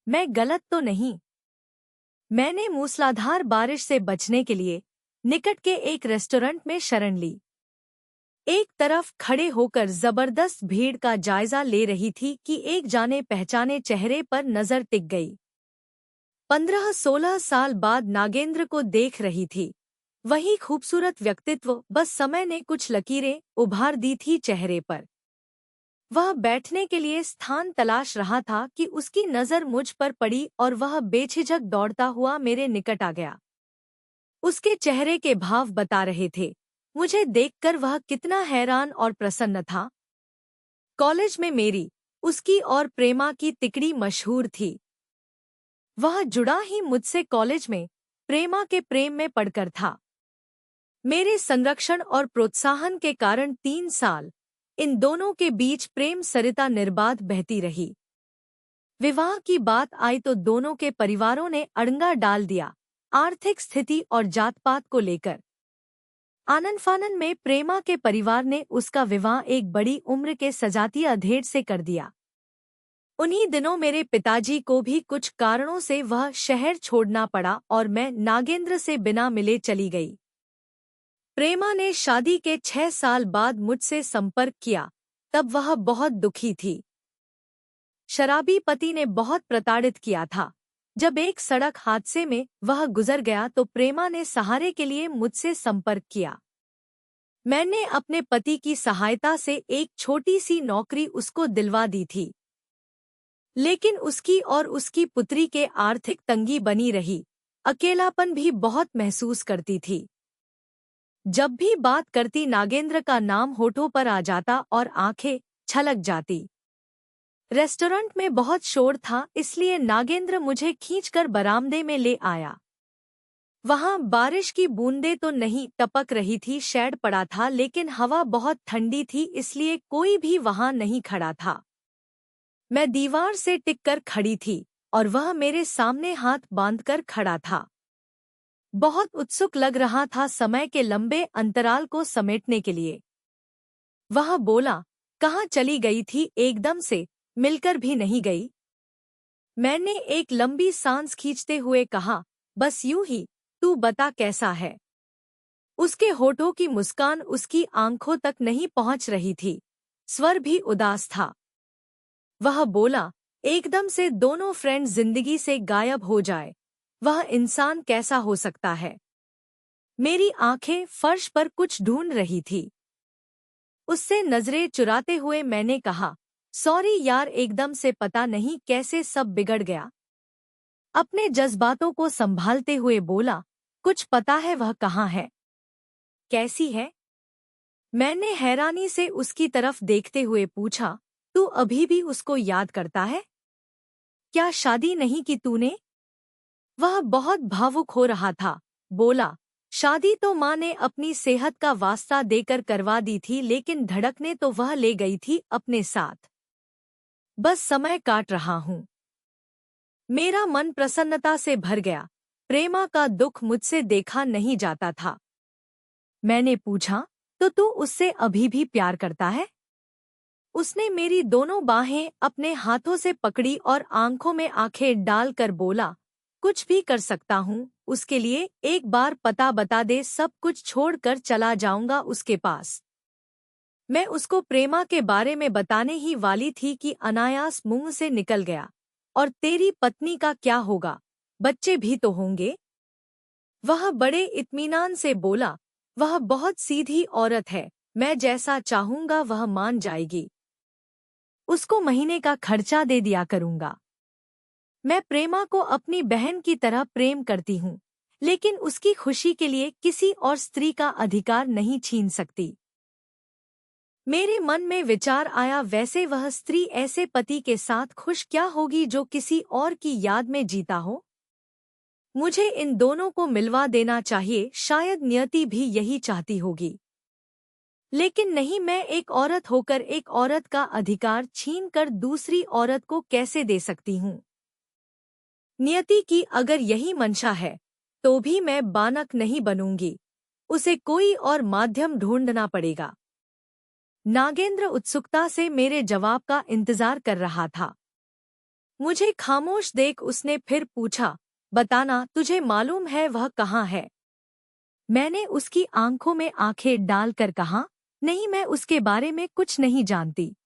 मैं गलत तो नहीं? मैंने मूसलाधार बारिश से बचने के लिए निकट के एक रेस्टोरेंट में शरण ली। एक तरफ खड़े होकर जबरदस्त भीड़ का जायजा ले रही थी कि एक जाने पहचाने चेहरे पर नजर टिक गई। 15-16 साल बाद नागेंद्र को देख रही थी। वही खूबसूरत व्यक्तित्व, बस समय ने कुछ लकीरें उभार दी थी चेहरे पर। वह बैठने के लिए स्थान तलाश रहा था कि उसकी नजर मुझ पर पड़ी और वह बेझिझक दौड़ता हुआ मेरे निकट आ गया। उसके चेहरे के भाव बता रहे थे मुझे देखकर वह कितना हैरान और प्रसन्न था। कॉलेज में मेरी, उसकी और प्रेमा की तिकड़ी मशहूर थी। वह जुड़ा ही मुझसे कॉलेज में प्रेमा के प्रेम में पड़कर था। मेरे संरक्षण और प्रोत्साहन के कारण 3 साल इन दोनों के बीच प्रेम सरिता निर्बाध बहती रही। विवाह की बात आई तो दोनों के परिवारों ने अड़ंगा डाल दिया, आर्थिक स्थिति और जात पात को लेकर। आनन फानन में प्रेमा के परिवार ने उसका विवाह एक बड़ी उम्र के सजाती अधेड़ से कर दिया। उन्हीं दिनों मेरे पिताजी को भी कुछ कारणों से वह शहर छोड़ना पड़ा और मैं नागेंद्र से बिना मिले चली गई। प्रेमा ने शादी के 6 साल बाद मुझसे संपर्क किया, तब वह बहुत दुखी थी। शराबी पति ने बहुत प्रताड़ित किया था। जब एक सड़क हादसे में वह गुजर गया तो प्रेमा ने सहारे के लिए मुझसे संपर्क किया। मैंने अपने पति की सहायता से एक छोटी सी नौकरी उसको दिलवा दी थी, लेकिन उसकी और उसकी पुत्री के आर्थिक तंगी बनी रही। अकेलापन भी बहुत महसूस करती थी। जब भी बात करती नागेंद्र का नाम होठों पर आ जाता और आंखें छलक जाती। रेस्टोरेंट में बहुत शोर था, इसलिए नागेंद्र मुझे खींचकर बरामदे में ले आया। वहां बारिश की बूंदें तो नहीं टपक रही थी, शेड पड़ा था, लेकिन हवा बहुत ठंडी थी, इसलिए कोई भी वहां नहीं खड़ा था। मैं दीवार से टिककर खड़ी थी और वह मेरे सामने हाथ बांधकर खड़ा था। बहुत उत्सुक लग रहा था समय के लंबे अंतराल को समेटने के लिए। वह बोला, कहाँ चली गई थी, एकदम से मिलकर भी नहीं गई? मैंने एक लंबी सांस खींचते हुए कहा, बस यूं ही, तू बता कैसा है? उसके होठों की मुस्कान उसकी आंखों तक नहीं पहुंच रही थी, स्वर भी उदास था। वह बोला, एकदम से दोनों फ्रेंड जिंदगी से गायब हो जाए, वह इंसान कैसा हो सकता है? मेरी आंखें फर्श पर कुछ ढूंढ रही थी। उससे नजरें चुराते हुए मैंने कहा, सॉरी यार, एकदम से पता नहीं कैसे सब बिगड़ गया। अपने जज्बातों को संभालते हुए बोला, कुछ पता है वह कहाँ है? कैसी है? मैंने हैरानी से उसकी तरफ देखते हुए पूछा, तू अभी भी उसको याद करता है? क्या शादी नहीं की तूने? वह बहुत भावुक हो रहा था। बोला, शादी तो माँ ने अपनी सेहत का वास्ता देकर करवा दी थी, लेकिन धड़कने तो वह ले गई थी अपने साथ। बस समय काट रहा हूँ। मेरा मन प्रसन्नता से भर गया। प्रेमा का दुख मुझसे देखा नहीं जाता था। मैंने पूछा, तो तू उससे अभी भी प्यार करता है? उसने मेरी दोनों बाहें अपने हाथों से पकड़ी और आंखों में आंखें डालकर बोला, कुछ भी कर सकता हूँ उसके लिए, एक बार पता बता दे, सब कुछ छोड़कर चला जाऊंगा उसके पास। मैं उसको प्रेमा के बारे में बताने ही वाली थी कि अनायास मुंह से निकल गया, और तेरी पत्नी का क्या होगा, बच्चे भी तो होंगे? वह बड़े इत्मीनान से बोला, वह बहुत सीधी औरत है, मैं जैसा चाहूंगा वह मान जाएगी। उसको महीने का खर्चा दे दिया करूंगा। मैं प्रेमा को अपनी बहन की तरह प्रेम करती हूँ, लेकिन उसकी खुशी के लिए किसी और स्त्री का अधिकार नहीं छीन सकती। मेरे मन में विचार आया, वैसे वह स्त्री ऐसे पति के साथ खुश क्या होगी जो किसी और की याद में जीता हो? मुझे इन दोनों को मिलवा देना चाहिए, शायद नियति भी यही चाहती होगी। लेकिन नहीं, मैं एक औरत होकर एक औरत का अधिकार छीनकर दूसरी औरत को कैसे दे सकती हूँ? नियति की अगर यही मंशा है, तो भी मैं बानक नहीं बनूंगी। उसे कोई और माध्यम ढूंढना पड़ेगा। नागेंद्र उत्सुकता से मेरे जवाब का इंतजार कर रहा था। मुझे खामोश देख उसने फिर पूछा, बताना, तुझे मालूम है वह कहाँ है? मैंने उसकी आंखों में आंखें डालकर कहा, नहीं, मैं उसके बारे में कुछ नहीं जानती।